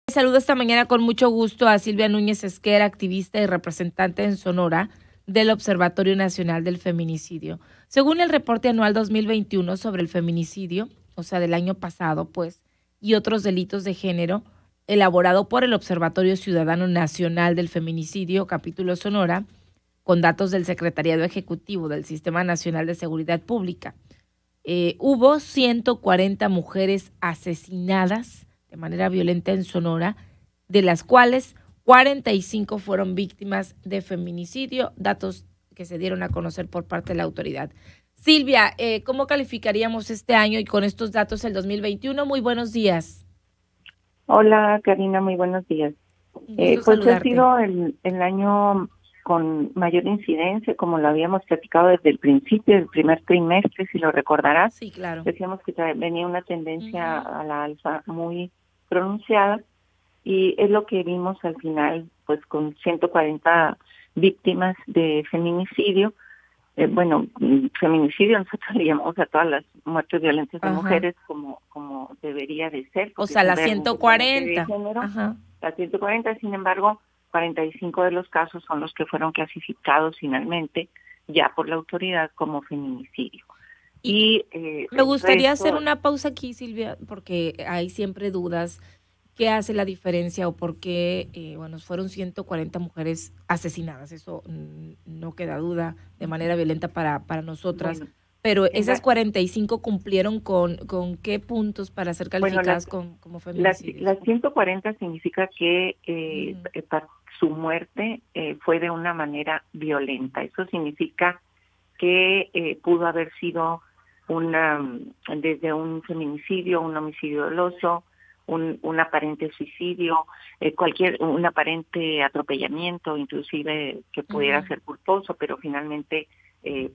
Saludo esta mañana con mucho gusto a Silvia Núñez Esquer, activista y representante en Sonora del Observatorio Nacional del Feminicidio. Según el reporte anual 2021 sobre el feminicidio, o sea, del año pasado, pues, y otros delitos de género, elaborado por el Observatorio Ciudadano Nacional del Feminicidio, capítulo Sonora, con datos del Secretariado Ejecutivo del Sistema Nacional de Seguridad Pública, hubo 140 mujeres asesinadas de manera violenta en Sonora, de las cuales 45 fueron víctimas de feminicidio, datos que se dieron a conocer por parte de la autoridad. Silvia, ¿cómo calificaríamos este año y con estos datos el 2021? Muy buenos días. Hola, Karina, muy buenos días. Un gusto Pues ha saludarte. sido el año con mayor incidencia, como lo habíamos platicado desde el principio, del primer trimestre, si lo recordarás. Sí, claro. Decíamos que venía una tendencia a la alza muy pronunciada y es lo que vimos al final, pues con 140 víctimas de feminicidio. Feminicidio nosotros le llamamos a todas las muertes violentas de mujeres como debería de ser. O sea, las 140. Ajá. Las 140, sin embargo, 45 de los casos son los que fueron clasificados finalmente ya por la autoridad como feminicidio. Y me gustaría hacer una pausa aquí, Silvia, porque hay siempre dudas. ¿Qué hace la diferencia o por qué, fueron 140 mujeres asesinadas? Eso no queda duda, de manera violenta para nosotras. Bueno, pero esas 45 cumplieron con ¿qué puntos para ser calificadas como feminicidios? Las 140 significa que su muerte fue de una manera violenta. Eso significa que pudo haber sido desde un feminicidio, un homicidio doloso, un aparente suicidio, un aparente atropellamiento, inclusive que pudiera ser culposo, pero finalmente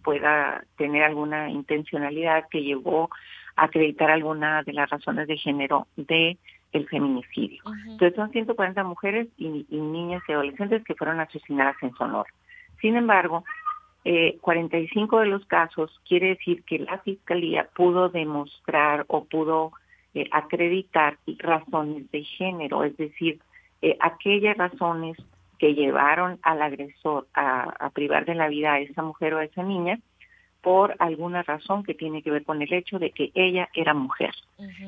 pueda tener alguna intencionalidad que llevó a acreditar alguna de las razones de género de el feminicidio. Entonces son 140 mujeres y niñas y adolescentes que fueron asesinadas en Sonora. Sin embargo, 45 de los casos quiere decir que la Fiscalía pudo demostrar o pudo acreditar razones de género, es decir, aquellas razones que llevaron al agresor a privar de la vida a esa mujer o a esa niña por alguna razón que tiene que ver con el hecho de que ella era mujer.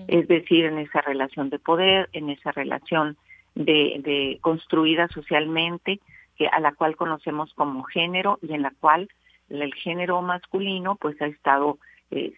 Es decir, en esa relación de poder, en esa relación de construida socialmente, a la cual conocemos como género y en la cual el género masculino pues ha estado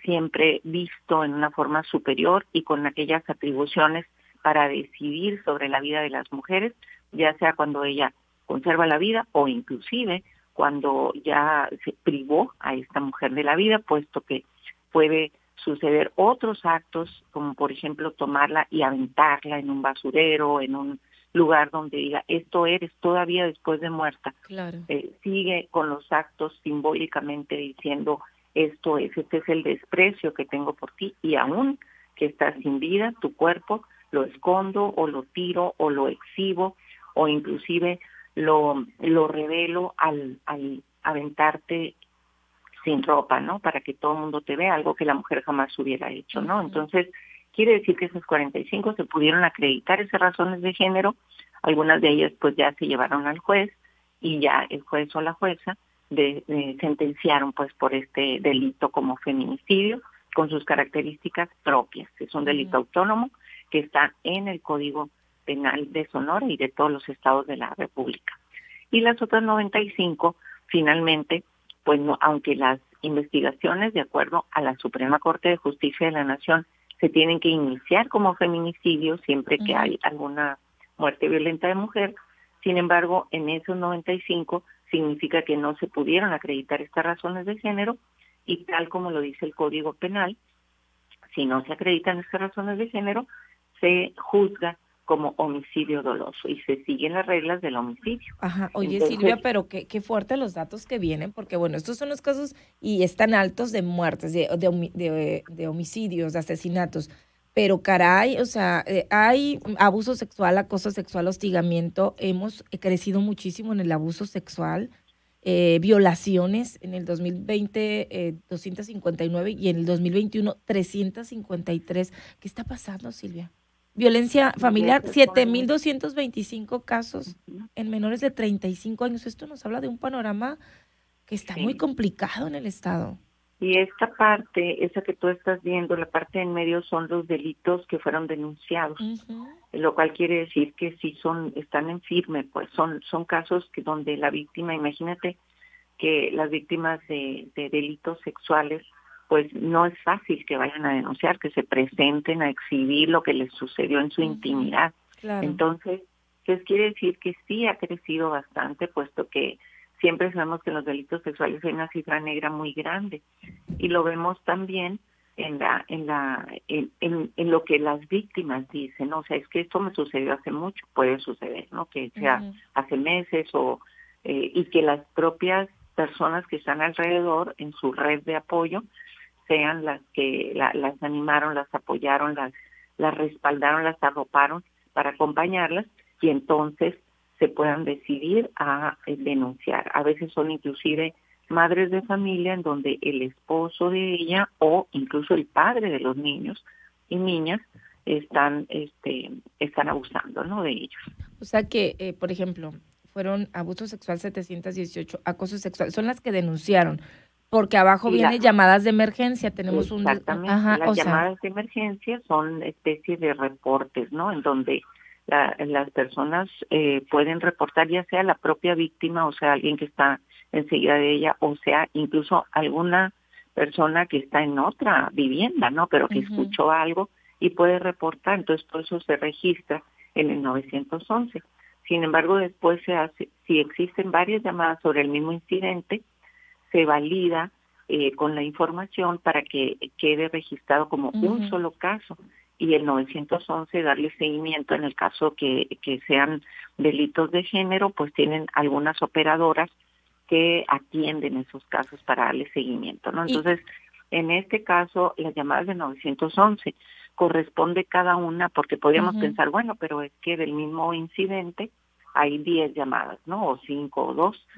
siempre visto en una forma superior y con aquellas atribuciones para decidir sobre la vida de las mujeres, ya sea cuando ella conserva la vida o inclusive cuando ya se privó a esta mujer de la vida, puesto que puede suceder otros actos, como por ejemplo tomarla y aventarla en un basurero, en un lugar donde diga, esto eres todavía después de muerta. Claro. Sigue con los actos simbólicamente diciendo, este es el desprecio que tengo por ti y aún que estás sin vida, tu cuerpo lo escondo o lo tiro o lo exhibo o inclusive lo revelo al aventarte sin ropa, ¿no? Para que todo el mundo te vea, algo que la mujer jamás hubiera hecho, ¿no? Entonces, quiere decir que esas 45 se pudieron acreditar esas razones de género, algunas de ellas pues ya se llevaron al juez y ya el juez o la jueza sentenciaron pues por este delito como feminicidio con sus características propias. Es un delito autónomo que está en el Código Penal de Sonora y de todos los estados de la República. Y las otras 95, finalmente, pues no, aunque las investigaciones, de acuerdo a la Suprema Corte de Justicia de la Nación, se tienen que iniciar como feminicidio siempre que hay alguna muerte violenta de mujer, sin embargo, en esos 95 significa que no se pudieron acreditar estas razones de género y tal como lo dice el Código Penal, si no se acreditan estas razones de género, se juzga como homicidio doloso y se siguen las reglas del homicidio. Ajá. Oye, entonces, Silvia, pero qué fuerte los datos que vienen, porque bueno, estos son los casos y están altos de muertes, de homicidios, de asesinatos, pero caray, o sea, hay abuso sexual, acoso sexual, hostigamiento, hemos crecido muchísimo en el abuso sexual, violaciones en el 2020 259 y en el 2021 353. ¿Qué está pasando, Silvia? Violencia familiar, Violencia sexual. 7,225 casos en menores de 35 años. Esto nos habla de un panorama que está muy Sí. complicado en el estado. Y esta parte, esa que tú estás viendo, la parte en medio son los delitos que fueron denunciados, lo cual quiere decir que sí están en firme, pues son casos que donde la víctima, imagínate que las víctimas de delitos sexuales, pues no es fácil que vayan a denunciar, que se presenten a exhibir lo que les sucedió en su intimidad. Claro. Entonces, pues quiere decir que sí ha crecido bastante, puesto que siempre sabemos que en los delitos sexuales hay una cifra negra muy grande, y lo vemos también en lo que las víctimas dicen, ¿no? O sea, es que esto me sucedió hace mucho, puede suceder, ¿no? Que sea hace meses y que las propias personas que están alrededor en su red de apoyo sean las que las animaron, las apoyaron, las respaldaron, las arroparon para acompañarlas, y entonces se puedan decidir a denunciar. A veces son inclusive madres de familia en donde el esposo de ella o incluso el padre de los niños y niñas están abusando, ¿no?, de ellos. O sea que, por ejemplo, fueron abuso sexual 718, acoso sexual, son las que denunciaron, porque abajo viene llamadas de emergencia, tenemos exactamente, las llamadas de emergencia son especies de reportes, ¿no?, en donde las personas pueden reportar, ya sea la propia víctima, o sea, alguien que está enseguida de ella, o sea, incluso alguna persona que está en otra vivienda, ¿no?, pero que escuchó algo y puede reportar. Entonces, por eso se registra en el 911. Sin embargo, después se hace, si existen varias llamadas sobre el mismo incidente, se valida con la información para que quede registrado como un solo caso, y el 911 darle seguimiento en el caso que sean delitos de género, pues tienen algunas operadoras que atienden esos casos para darle seguimiento, ¿no? Entonces, en este caso, las llamadas de 911 corresponde cada una, porque podríamos pensar, bueno, pero es que del mismo incidente hay 10 llamadas, ¿no?, o 5 o 2,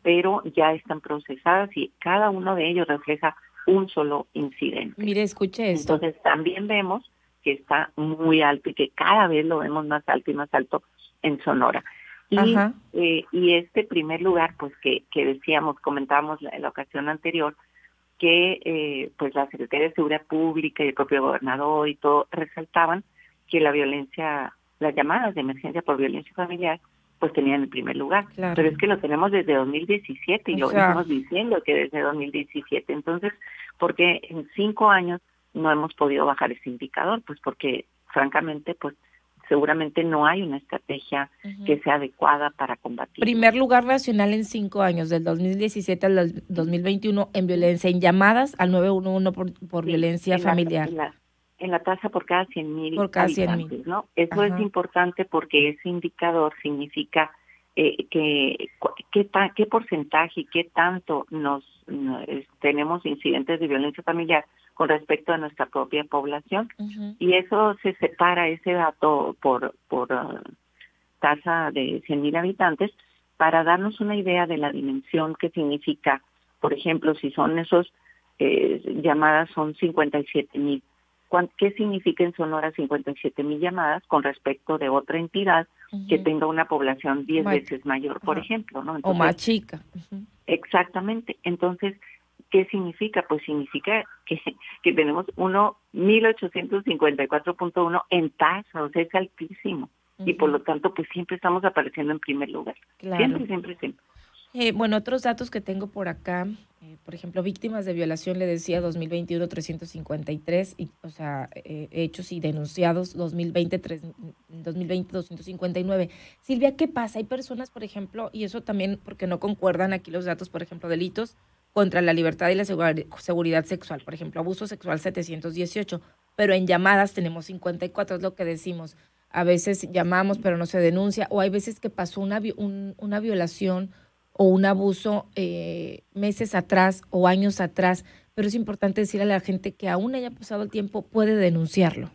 pero ya están procesadas y cada uno de ellos refleja un solo incidente. Mire, escuche esto. Entonces, también vemos que está muy alto y que cada vez lo vemos más alto y más alto en Sonora. Y este primer lugar, pues que decíamos, comentábamos en la ocasión anterior, que pues la Secretaría de Seguridad Pública y el propio gobernador y todo resaltaban que la violencia, las llamadas de emergencia por violencia familiar, pues tenían el primer lugar. Claro. Pero es que lo tenemos desde 2017 y lo venimos diciendo que desde 2017. Entonces, ¿por qué en 5 años no hemos podido bajar ese indicador? Pues porque, francamente, pues seguramente no hay una estrategia que sea adecuada para combatir. Primer lugar nacional en 5 años, del 2017 al 2021, en violencia, en llamadas al 911 por violencia familiar. En la tasa por cada 100,000 habitantes, 100,000, ¿no? Eso es importante porque ese indicador significa qué porcentaje y qué tanto tenemos incidentes de violencia familiar con respecto a nuestra propia población. Y eso se separa, ese dato, por tasa de 100,000 habitantes, para darnos una idea de la dimensión que significa. Por ejemplo, si son esos llamadas son 57,000. ¿Qué significa en Sonora 57,000 llamadas con respecto de otra entidad que tenga una población 10 veces mayor, por ejemplo, ¿no? Entonces, o más chica. Exactamente. Entonces, ¿qué significa? Pues significa que tenemos 1,854.1 en tasa, o sea, es altísimo. Y por lo tanto, pues siempre estamos apareciendo en primer lugar. Claro. Siempre. Bueno, otros datos que tengo por acá, por ejemplo, víctimas de violación, le decía, 2021, 353, hechos y denunciados, 2020, 259. Silvia, ¿qué pasa? Hay personas, por ejemplo, y eso también porque no concuerdan aquí los datos, por ejemplo, delitos contra la libertad y la seguridad sexual, por ejemplo, abuso sexual 718, pero en llamadas tenemos 54, es lo que decimos. A veces llamamos, pero no se denuncia, o hay veces que pasó una violación o un abuso meses atrás o años atrás, pero es importante decirle a la gente que aún haya pasado el tiempo, puede denunciarlo.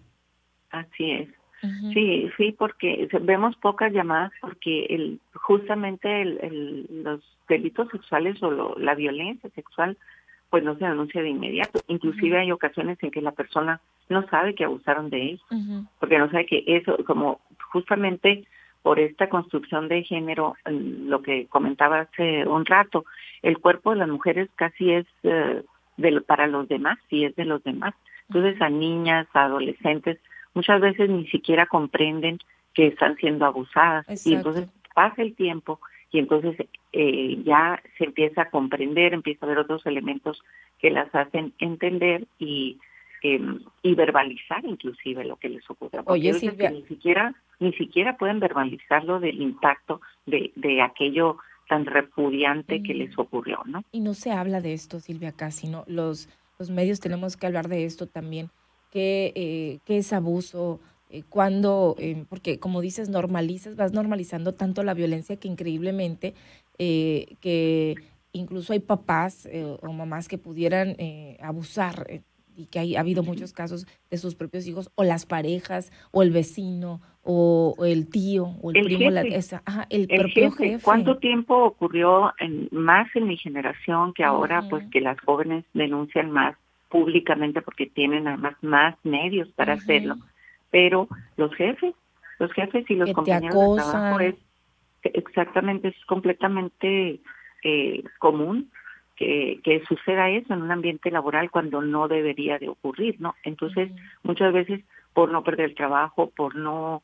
Así es. Sí, porque vemos pocas llamadas porque justamente los delitos sexuales o la violencia sexual pues no se denuncia de inmediato. Inclusive hay ocasiones en que la persona no sabe que abusaron de ella, porque no sabe que eso, como justamente por esta construcción de género, lo que comentaba hace un rato, el cuerpo de las mujeres casi es para los demás, sí es de los demás. Entonces a niñas, a adolescentes, muchas veces ni siquiera comprenden que están siendo abusadas. Exacto. Y entonces pasa el tiempo y entonces ya se empieza a comprender, empieza a haber otros elementos que las hacen entender y verbalizar inclusive lo que les ocurre. Porque Oye, Silvia, que ni siquiera pueden verbalizarlo del impacto de aquello tan repudiante que les ocurrió, ¿no? Y no se habla de esto, Silvia, casi, ¿no? Los medios tenemos que hablar de esto también, que es abuso, cuando, porque como dices, vas normalizando tanto la violencia que increíblemente, que incluso hay papás o mamás que pudieran abusar, y que ha habido muchos casos de sus propios hijos, o las parejas, o el vecino, o el tío, o el primo, jefe. El propio jefe. ¿Cuánto tiempo ocurrió más en mi generación que ahora, pues que las jóvenes denuncian más públicamente porque tienen además más medios para hacerlo? Pero los jefes y los compañeros de trabajo exactamente, es completamente común que suceda eso en un ambiente laboral cuando no debería de ocurrir, ¿no? Entonces, muchas veces por no perder el trabajo, por no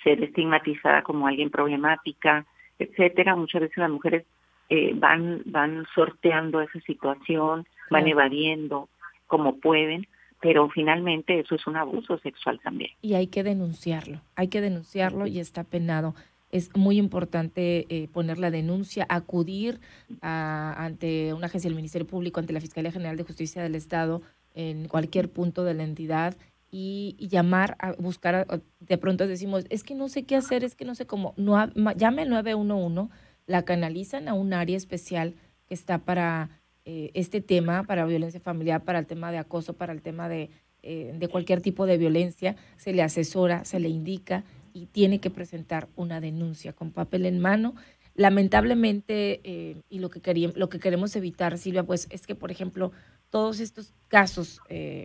ser estigmatizada como alguien problemática, etcétera, muchas veces las mujeres van sorteando esa situación, van evadiendo como pueden, pero finalmente eso es un abuso sexual también. Y hay que denunciarlo y está penado. Es muy importante poner la denuncia, acudir ante una agencia del Ministerio Público, ante la Fiscalía General de Justicia del Estado, en cualquier punto de la entidad, y llamar a buscar. De pronto decimos, es que no sé qué hacer, es que no sé cómo. No, llame al 911, la canalizan a un área especial que está para este tema, para violencia familiar, para el tema de acoso, para el tema de cualquier tipo de violencia. Se le asesora, se le indica y tiene que presentar una denuncia con papel en mano. Lamentablemente, y lo que queremos evitar, Silvia, pues es que, por ejemplo, todos estos casos,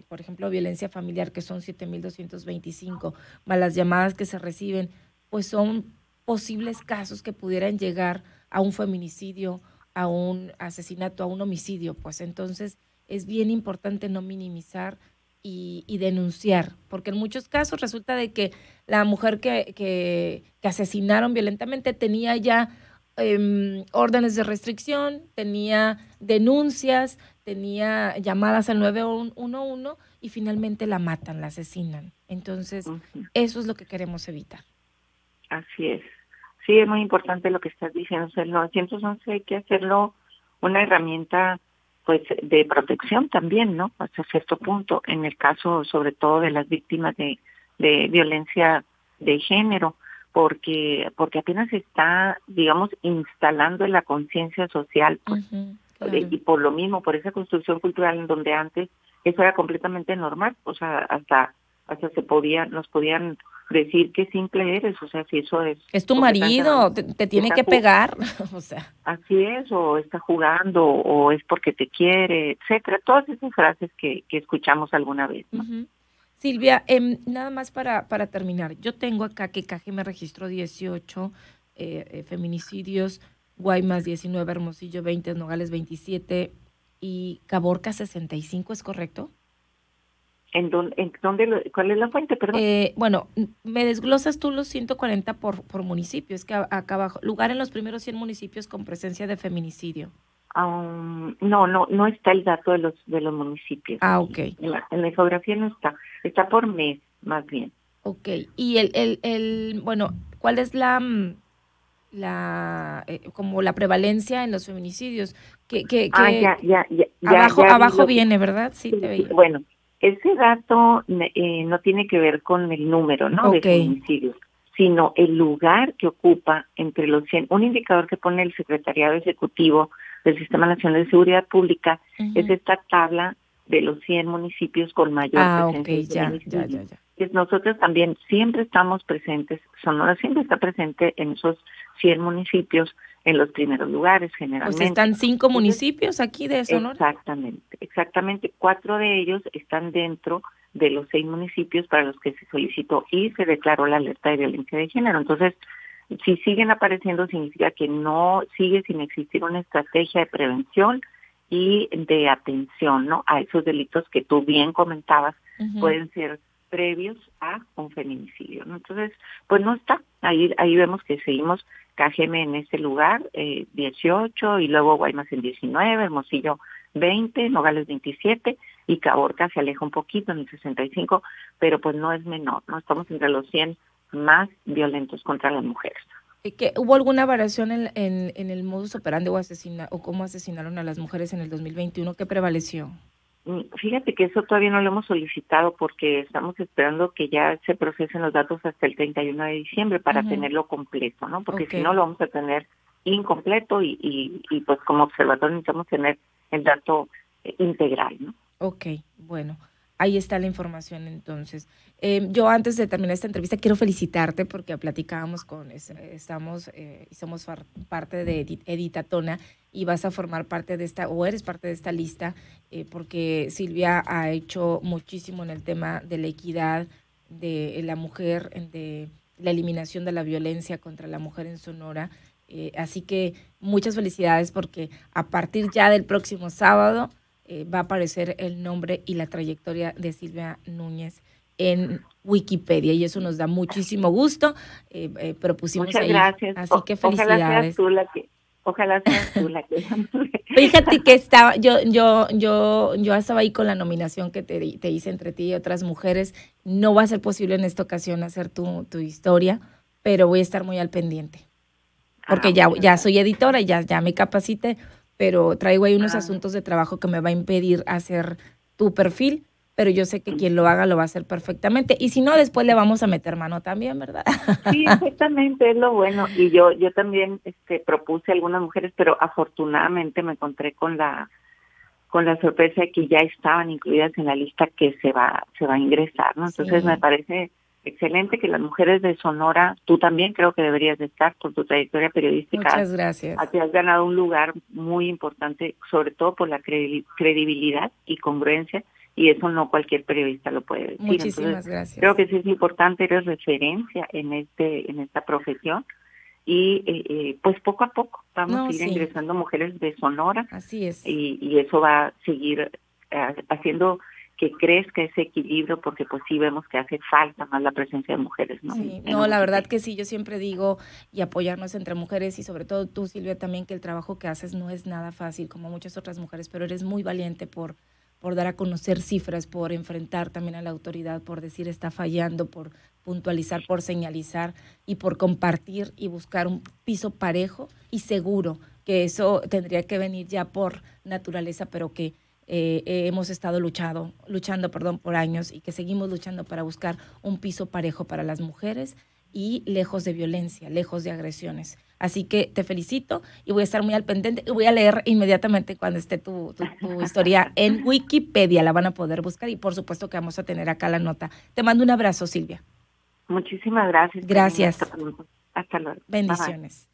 por ejemplo, violencia familiar, que son 7,225, más las llamadas que se reciben, pues son posibles casos que pudieran llegar a un feminicidio, a un asesinato, a un homicidio. Pues entonces es bien importante no minimizar y denunciar, porque en muchos casos resulta de que la mujer que asesinaron violentamente tenía ya órdenes de restricción, tenía denuncias, tenía llamadas al 911 y finalmente la matan, la asesinan. Entonces, eso es lo que queremos evitar. Así es. Sí, es muy importante lo que estás diciendo. O sea, el 911 hay que hacerlo una herramienta pues de protección también, ¿no? Hasta cierto punto, en el caso sobre todo de las víctimas de violencia de género, porque apenas se está, digamos, instalando en la conciencia social, pues, claro. Y por lo mismo, por esa construcción cultural en donde antes eso era completamente normal, o sea, hasta nos podían decir qué simple eres, o sea, si eso es tu marido, te tiene que pegar, o sea. Así es, o está jugando, o es porque te quiere, etcétera, todas esas frases que escuchamos alguna vez, ¿no? Silvia, nada más para terminar, yo tengo acá que CAGE me registró 18 feminicidios, Guaymas 19, Hermosillo 20, Nogales 27 y Caborca 65, ¿es correcto? ¿En dónde, cuál es la fuente, perdón? Bueno, me desglosas tú los 140 por municipio, es que acá abajo, lugar en los primeros 100 municipios con presencia de feminicidio. No está el dato de los municipios. Ok. En la geografía no está por mes, más bien. Ok, y bueno, ¿cuál es como la prevalencia en los feminicidios? Abajo viene, ¿verdad? Sí, te veía. Bueno, ese dato no tiene que ver con el número, ¿no? De feminicidios, sino el lugar que ocupa entre los 100. Un indicador que pone el Secretariado Ejecutivo del Sistema Nacional de Seguridad Pública es esta tabla de los 100 municipios con mayor presencia de feminicidio. Nosotros también siempre estamos presentes, Sonora siempre está presente en esos 100 municipios, en los primeros lugares generalmente. Pues están 5 municipios aquí de Sonora. Exactamente. 4 de ellos están dentro de los 6 municipios para los que se solicitó y se declaró la alerta de violencia de género. Entonces, si siguen apareciendo, significa que no sigue sin existir una estrategia de prevención y de atención, ¿no?, a esos delitos que tú bien comentabas, pueden ser previos a un feminicidio, ¿no? Entonces, pues no está. Ahí vemos que seguimos Cajeme en este lugar, 18, y luego Guaymas en 19, Hermosillo 20, Nogales 27, y Caborca se aleja un poquito en el 65, pero pues no es menor, ¿no? Estamos entre los 100 más violentos contra las mujeres. ¿Hubo alguna variación en el modus operandi o cómo asesinaron a las mujeres en el 2021? ¿Qué prevaleció? Fíjate que eso todavía no lo hemos solicitado porque estamos esperando que ya se procesen los datos hasta el 31 de diciembre para tenerlo completo, ¿no? Porque si no lo vamos a tener incompleto y pues como observador necesitamos tener el dato integral, ¿no? Ok, bueno. Ahí está la información entonces. Yo antes de terminar esta entrevista quiero felicitarte porque platicábamos somos parte de Editatona y vas a formar parte de eres parte de esta lista porque Silvia ha hecho muchísimo en el tema de la equidad de la mujer, de la eliminación de la violencia contra la mujer en Sonora. Así que muchas felicidades porque a partir ya del próximo sábado va a aparecer el nombre y la trayectoria de Silvia Núñez en Wikipedia y eso nos da muchísimo gusto. Propusimos Muchas ahí. Gracias. Así que felicidades. Ojalá seas tú la que. Fíjate que yo estaba ahí con la nominación que te hice entre ti y otras mujeres. No va a ser posible en esta ocasión hacer tu historia, pero voy a estar muy al pendiente. Porque ya soy editora, ya me capacité, pero traigo ahí unos asuntos de trabajo que me va a impedir hacer tu perfil, pero yo sé que quien lo haga lo va a hacer perfectamente. Y si no, después le vamos a meter mano también, ¿verdad? Sí, exactamente, es lo bueno. Y yo también propuse a algunas mujeres, pero afortunadamente me encontré con la sorpresa de que ya estaban incluidas en la lista que se va a ingresar, ¿no? Entonces sí. Me parece excelente que las mujeres de Sonora, tú también creo que deberías de estar por tu trayectoria periodística. Muchas gracias. Te has ganado un lugar muy importante, sobre todo por la credibilidad y congruencia, y eso no cualquier periodista lo puede decir. Muchísimas Entonces, gracias. Creo que sí es importante, eres referencia en esta profesión, y pues poco a poco vamos a ir ingresando mujeres de Sonora. Así es. Y eso va a seguir haciendo que crezca ese equilibrio, porque pues sí vemos que hace falta más la presencia de mujeres, ¿no? Sí, no, la verdad que sí, yo siempre digo, y apoyarnos entre mujeres, y sobre todo tú, Silvia, también, que el trabajo que haces no es nada fácil, como muchas otras mujeres, pero eres muy valiente por dar a conocer cifras, por enfrentar también a la autoridad, por decir está fallando, por puntualizar, por señalizar y por compartir y buscar un piso parejo y seguro, que eso tendría que venir ya por naturaleza, pero que hemos estado luchando por años y que seguimos luchando para buscar un piso parejo para las mujeres y lejos de violencia, lejos de agresiones. Así que te felicito y voy a estar muy al pendiente y voy a leer inmediatamente cuando esté tu historia en Wikipedia. La van a poder buscar y por supuesto que vamos a tener acá la nota. Te mando un abrazo, Silvia. Muchísimas gracias. Gracias. Hasta luego. Bendiciones. Bye.